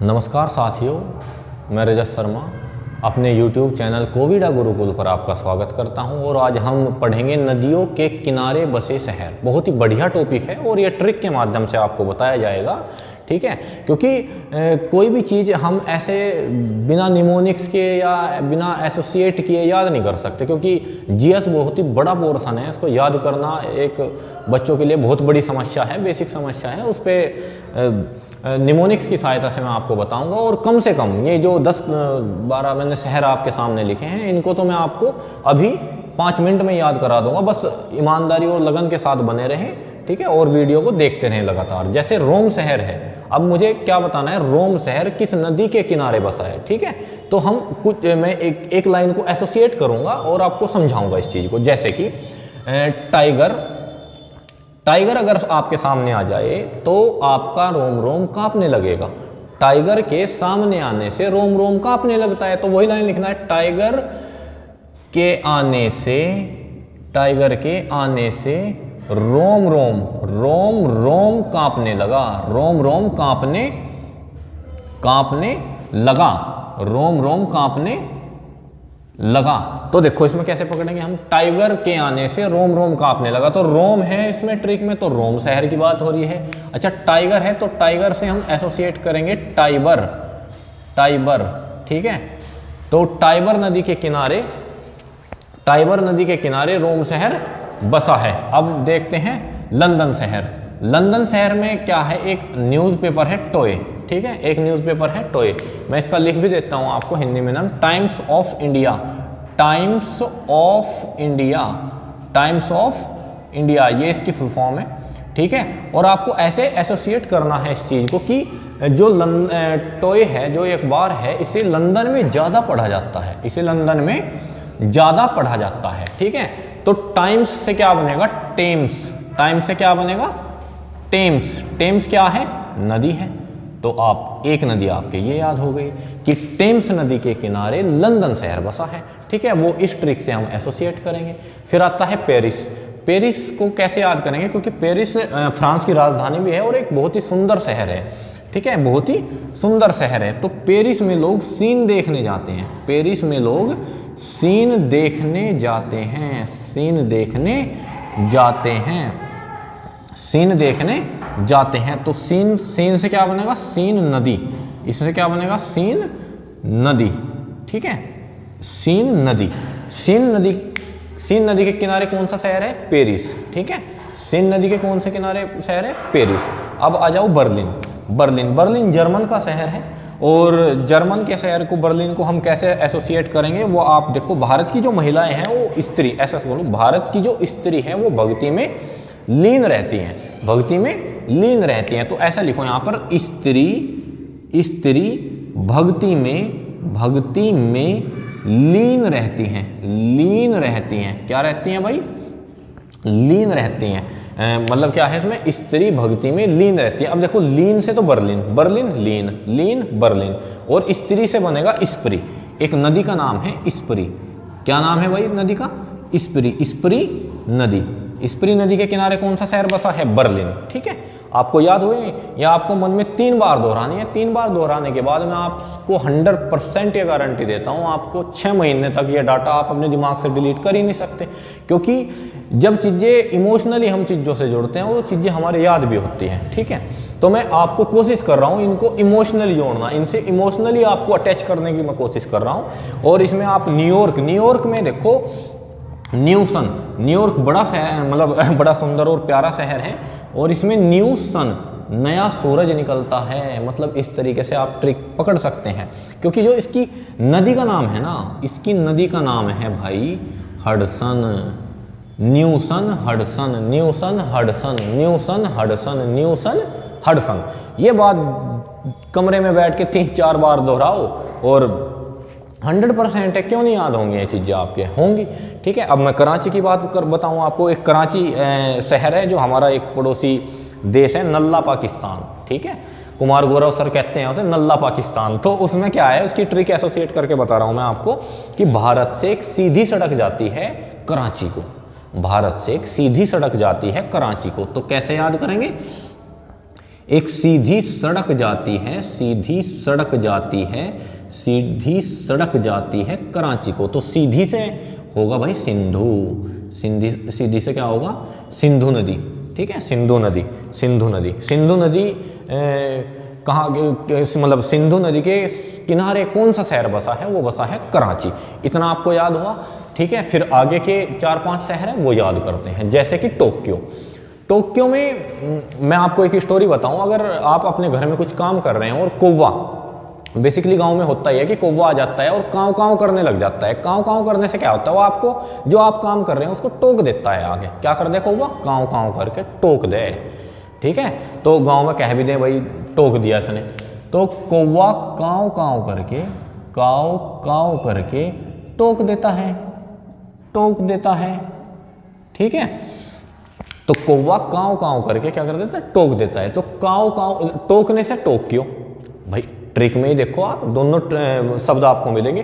नमस्कार साथियों, मैं रजत शर्मा अपने YouTube चैनल कोविडा गुरुकुल पर आपका स्वागत करता हूं। और आज हम पढ़ेंगे नदियों के किनारे बसे शहर। बहुत ही बढ़िया टॉपिक है और ये ट्रिक के माध्यम से आपको बताया जाएगा, ठीक है। क्योंकि कोई भी चीज़ हम ऐसे बिना निमोनिक्स के या बिना एसोसिएट किए याद नहीं कर सकते, क्योंकि जीएस बहुत ही बड़ा पोर्शन है। इसको याद करना एक बच्चों के लिए बहुत बड़ी समस्या है, बेसिक समस्या है। उस पर निमोनिक्स की सहायता से मैं आपको बताऊंगा। और कम से कम ये जो 10-12 मैंने शहर आपके सामने लिखे हैं, इनको तो मैं आपको अभी 5 मिनट में याद करा दूंगा। बस ईमानदारी और लगन के साथ बने रहें, ठीक है, और वीडियो को देखते रहें लगातार। जैसे रोम शहर है, अब मुझे क्या बताना है, रोम शहर किस नदी के किनारे बसा है, ठीक है। तो हम कुछ मैं एक लाइन को एसोसिएट करूंगा और आपको समझाऊंगा इस चीज़ को। जैसे कि टाइगर अगर आपके सामने आ जाए तो आपका रोम रोम कांपने लगेगा। टाइगर के सामने आने से रोम रोम कांपने लगता है। तो वही लाइन लिखना है, टाइगर के आने से रोम रोम कांपने लगा। रोम रोम कांपने लगा। रोम रोम कांपने लगा। तो देखो इसमें कैसे पकड़ेंगे हम, टाइगर के आने से रोम रोम कांपने लगा। तो रोम है इसमें ट्रिक में, तो रोम शहर की बात हो रही है। अच्छा, टाइगर है तो टाइगर से हम एसोसिएट करेंगे टाइबर, ठीक है। तो टाइबर नदी के किनारे रोम शहर बसा है। अब देखते हैं लंदन शहर। लंदन शहर में क्या है, एक न्यूज़पेपर है टॉय, ठीक है, एक न्यूज़पेपर है टॉय। मैं इसका लिख भी देता हूं आपको हिंदी में नाम, टाइम्स ऑफ इंडिया, ये इसकी फुल फॉर्म है, ठीक है। और आपको ऐसे एसोसिएट करना है इस चीज़ को कि जो टॉय है, जो अखबार है, इसे लंदन में ज़्यादा पढ़ा जाता है, ठीक है। तो टाइम्स से क्या बनेगा, टेम्स क्या है, नदी है। तो आप एक नदी आपके ये याद हो गई कि टेम्स नदी के किनारे लंदन शहर बसा है, ठीक है। वो इस ट्रिक से हम एसोसिएट करेंगे। फिर आता है पेरिस को कैसे याद करेंगे, क्योंकि पेरिस फ्रांस की राजधानी भी है और एक बहुत ही सुंदर शहर है, ठीक है, बहुत ही सुंदर शहर है। तो पेरिस में लोग सीन देखने जाते हैं, तो सीन से क्या बनेगा, सीन नदी। इससे क्या बनेगा, सीन नदी, ठीक है, सीन नदी के किनारे कौन सा शहर है, पेरिस, ठीक है। सीन नदी के कौन से किनारे शहर है, पेरिस। अब आ जाओ बर्लिन जर्मन का शहर है। और जर्मन के शहर को, बर्लिन को हम कैसे एसोसिएट करेंगे, वो आप देखो। भारत की जो महिलाएं हैं वो स्त्री, ऐसा बोलो, भारत की जो स्त्री है वो भक्ति में लीन रहती हैं, तो ऐसा लिखो यहाँ पर, स्त्री भक्ति में लीन रहती हैं। क्या रहती हैं भाई, लीन रहती हैं। मतलब क्या है इसमें, स्त्री भक्ति में लीन रहती है। अब देखो, लीन से तो बर्लिन लीन, और स्त्री से बनेगा स्प्री। एक नदी का नाम है स्प्री। क्या नाम है भाई नदी का, स्प्री नदी के किनारे कौन सा शहर बसा है, बर्लिन, ठीक है। आपको याद हुए, या आपको मन में 3 बार दोहरानी है। 3 बार दोहराने के बाद मैं आपको 100% ये गारंटी देता हूँ, आपको 6 महीने तक ये डाटा आप अपने दिमाग से डिलीट कर ही नहीं सकते। क्योंकि जब चीज़ें इमोशनली हम चीज़ों से जुड़ते हैं, वो चीज़ें हमारे याद भी होती हैं, ठीक है। तो मैं आपको कोशिश कर रहा हूँ इनको इमोशनली जोड़ना, इनसे इमोशनली आपको अटैच करने की मैं कोशिश कर रहा हूँ। और इसमें आप न्यूयॉर्क में देखो, न्यूयॉर्क बड़ा शहर, मतलब बड़ा सुंदर और प्यारा शहर है। और इसमें न्यू सन, नया सूरज निकलता है। मतलब इस तरीके से आप ट्रिक पकड़ सकते हैं। क्योंकि जो इसकी नदी का नाम है ना, इसकी नदी का नाम है भाई हडसन। ये बात कमरे में बैठ के 3-4 बार दोहराओ और 100% है, क्यों नहीं याद होंगी ये चीज़ें, आपके होंगी, ठीक है। अब मैं कराची की बात बताऊं आपको। एक कराची शहर है जो हमारा एक पड़ोसी देश है, नल्ला पाकिस्तान, ठीक है। कुमार गौरव सर कहते हैं उसे नल्ला पाकिस्तान। तो उसमें क्या है, उसकी ट्रिक एसोसिएट करके बता रहा हूं मैं आपको कि भारत से एक सीधी सड़क जाती है कराची को। तो कैसे याद करेंगे, एक सीधी सड़क जाती है, सीधी सड़क जाती है, सीधी सड़क जाती है कराची को। तो सीधी से होगा भाई सिंधु, सीधी से क्या होगा? सिंधु नदी। ठीक है, सिंधु नदी, सिंधु नदी, सिंधु नदी कहाँ, मतलब सिंधु नदी के किनारे कौन सा शहर बसा है? वो बसा है कराची। इतना आपको याद हुआ। ठीक है, फिर आगे के 4-5 शहर हैं वो याद करते हैं, जैसे कि टोक्यो। टोक्यो में मैं आपको एक स्टोरी बताऊं, अगर आप अपने घर में कुछ काम कर रहे हैं और कौवा, बेसिकली गांव में होता ही है कि कौवा आ जाता है और काँव काँव करने लग जाता है। काँव काँव करने से क्या होता है? वो आपको, जो आप काम कर रहे हैं उसको टोक देता है आगे। क्या कर दे कौवा? काँव काँव करके टोक दे। ठीक है, तो गांव में कह भी दें भाई टोक दिया इसने, तो कौवा काँव काँव करके, काँव काँव करके टोक देता है, टोक देता है। ठीक है, तो कौवा काँव काँव करके क्या कर देता है? टोक देता है। तो काँव काँव, टोकने से टोक्यो, भाई ट्रिक में ही देखो आप, दोनों शब्द आपको मिलेंगे।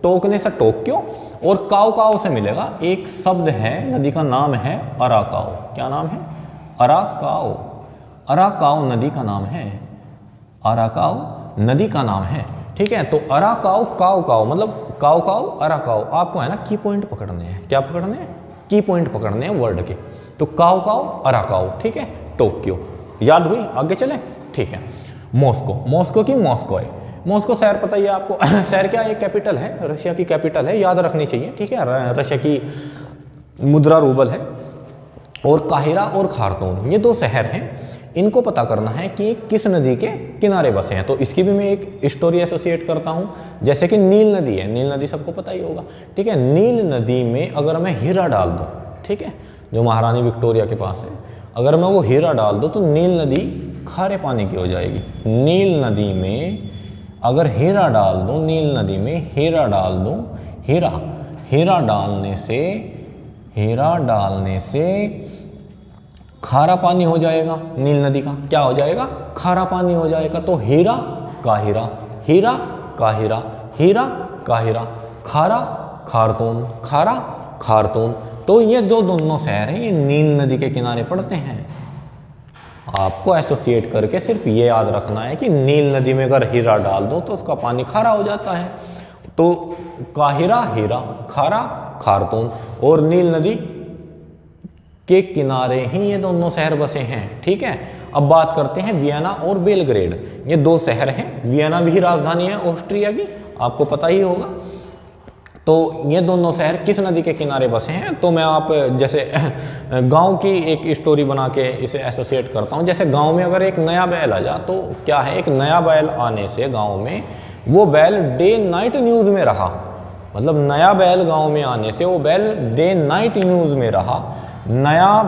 टोकने से टोक्यो और काव काव से मिलेगा एक शब्द है, नदी का नाम है अराकाव। क्या नाम है? अराकाव। अराकाव नदी का नाम है, अराकाव नदी का नाम है। ठीक है, तो अराकाव काव काव, मतलब काव काव अराकाव। आपको है ना की पॉइंट पकड़ने हैं। क्या पकड़ने हैं? की पॉइंट पकड़ने हैं वर्ड के। तो काव काव अराकाव। ठीक है, टोक्यो याद हुई। आगे चले। ठीक है, मॉस्को, मॉस्को की मॉस्को है। मॉस्को शहर पता ही है आपको शहर क्या है? कैपिटल है, रशिया की कैपिटल है, याद रखनी चाहिए। ठीक है, रशिया की मुद्रा रूबल है। और काहिरा और खार्तूम, ये 2 शहर हैं। इनको पता करना है कि किस नदी के किनारे बसे हैं। तो इसकी भी मैं एक स्टोरी एसोसिएट करता हूँ, जैसे कि नील नदी है। नील नदी सबको पता ही होगा। ठीक है, नील नदी में अगर मैं हीरा डाल दूँ, ठीक है, जो महारानी विक्टोरिया के पास है, अगर मैं वो हीरा डाल दूँ तो नील नदी खारे पानी की हो जाएगी। नील नदी में अगर हीरा डाल दूँ, नील नदी में हीरा डाल दूँ, हीरा, हीरा डालने से, हीरा डालने से खारा पानी हो जाएगा। नील नदी का क्या हो जाएगा? खारा पानी हो जाएगा। तो हीरा काहिरा, हीरा काहिरा, हीरा काहिरा, खारा खार्तूम, खारा खार्तूम। तो ये जो दोनों शहर हैं ये नील नदी के किनारे पड़ते हैं। आपको एसोसिएट करके सिर्फ ये याद रखना है कि नील नदी में अगर हीरा डाल दो तो उसका पानी खारा हो जाता है। तो काहिरा हीरा, खारा खार्तूम, और नील नदी के किनारे ही ये दोनों शहर बसे हैं। ठीक है, अब बात करते हैं वियना और बेलग्रेड। ये 2 शहर हैं। वियना भी राजधानी है ऑस्ट्रिया की, आपको पता ही होगा। तो ये दोनों शहर किस नदी के किनारे बसे हैं? तो मैं आप जैसे गांव की एक स्टोरी बना के इसे एसोसिएट करता हूँ। जैसे गांव में अगर एक नया बैल आ जा, तो क्या है, एक नया बैल आने से गांव में वो बैल डे नाइट न्यूज़ में रहा। मतलब नया बैल गांव में आने से वो बैल डे नाइट न्यूज़ में रहा। नया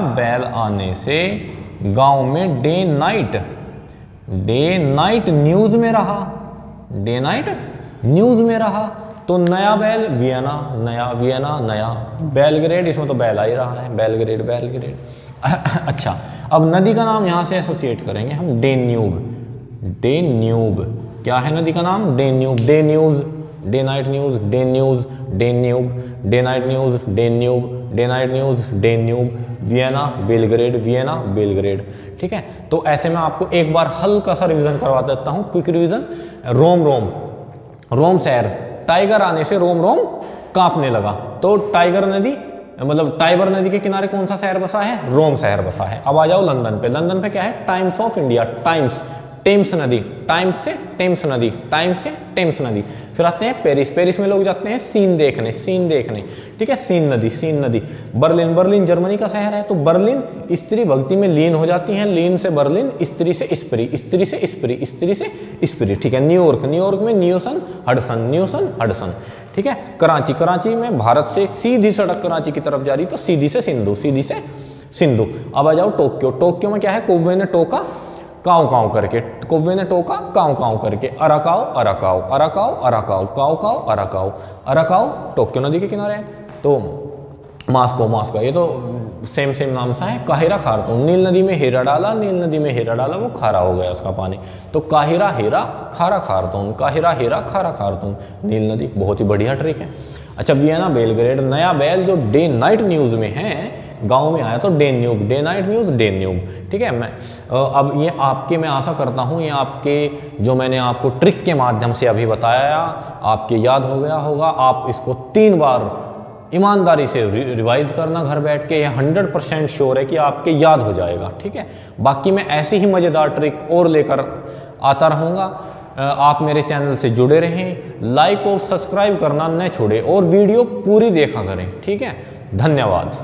बैल आने से गांव में डे नाइट न्यूज़ में रहा, डे नाइट न्यूज़ में रहा। तो नया बैल वियना, नया वियना, नया बेलग्रेड, इसमें तो बैल आ ही रहा है, बेलग्रेड बेलग्रेड। अच्छा, अब नदी का नाम यहाँ से एसोसिएट करेंगे हम, डेन्यूब। डेन्यूब क्या है नदी का नाम? Danube. Day news, day night news, day news, Danube, day night news, Danube, day night news, Danube, Vienna Belgrade, Vienna Belgrade. ठीक है, तो ऐसे में आपको एक बार हल्का सा रिवीजन करवा देता हूँ, क्विक रिवीजन। रोम, रोम, रोम शहर, टाइगर आने से रोम रोम कांपने लगा। तो टाइगर नदी, मतलब टाइबर नदी के किनारे कौन सा शहर बसा है? रोम शहर बसा है। अब आ जाओ लंदन पे। लंदन पे क्या है? Times of India, Times, Thames नदी, टाइम्स से टेम्स नदी, टाइम्स से टेम्स नदी। फिर आते हैं पेरिस। पेरिस में लोग जाते हैं सीन देखने, सीन देखने। ठीक है, सीन नदी, सीन नदी। बर्लिन, बर्लिन जर्मनी का शहर है, तो बर्लिन स्त्री भक्ति में लीन हो जाती हैं। लीन से बर्लिन, स्त्री से स्प्री, स्त्री से स्प्री, स्त्री से स्प्री। ठीक है, न्यूयॉर्क, न्यूयॉर्क में न्यूसन हडसन, न्यूसन हडसन। ठीक है, कराची, कराची में भारत से एक सीधी सड़क कराची की तरफ जा रही, तो सीधी से सिंधु, सीधी से सिंधु। अब आ जाओ टोक्यो। टोक्यो में क्या है? कौवे ने टोका काव काव करके, कौवे ने टोका काव काव करके। अराकाव, अराकाव, अराकाव, अराकाव, काव काव, अराकाव, अराकाव टोक्यो नदी के किनारे है। तो मास्को, मास्को, ये तो सेम नाम सा है। काहिरा खार्तूम, नील नदी में हीरा डाला, नील नदी में हीरा डाला, वो खारा हो गया उसका पानी। तो काहिरा हीरा, खारा खार्तूम, काहिरा हीरा, खारा खार्तूम, नील नदी। बहुत ही बढ़िया ट्रिक है। अच्छा, वियना बेलग्रेड, नया बैल जो डे नाइट न्यूज़ में है, गांव में आया तो day noob, day night news, day noob, ठीक है। अब ये आपके, मैं आशा करता हूँ ये आपके जो मैंने आपको ट्रिक के माध्यम से अभी बताया आपके याद हो गया होगा। आप इसको 3 बार ईमानदारी से रिवाइज करना घर बैठ के, यह 100% श्योर है कि आपके याद हो जाएगा, ठीक है। बाकी मैं ऐसी ही मज़ेदार ट्रिक और लेकर आता रहूँगा। आप मेरे चैनल से जुड़े रहें, लाइक और सब्सक्राइब करना न छोड़ें और वीडियो पूरी देखा करें, ठीक है। धन्यवाद।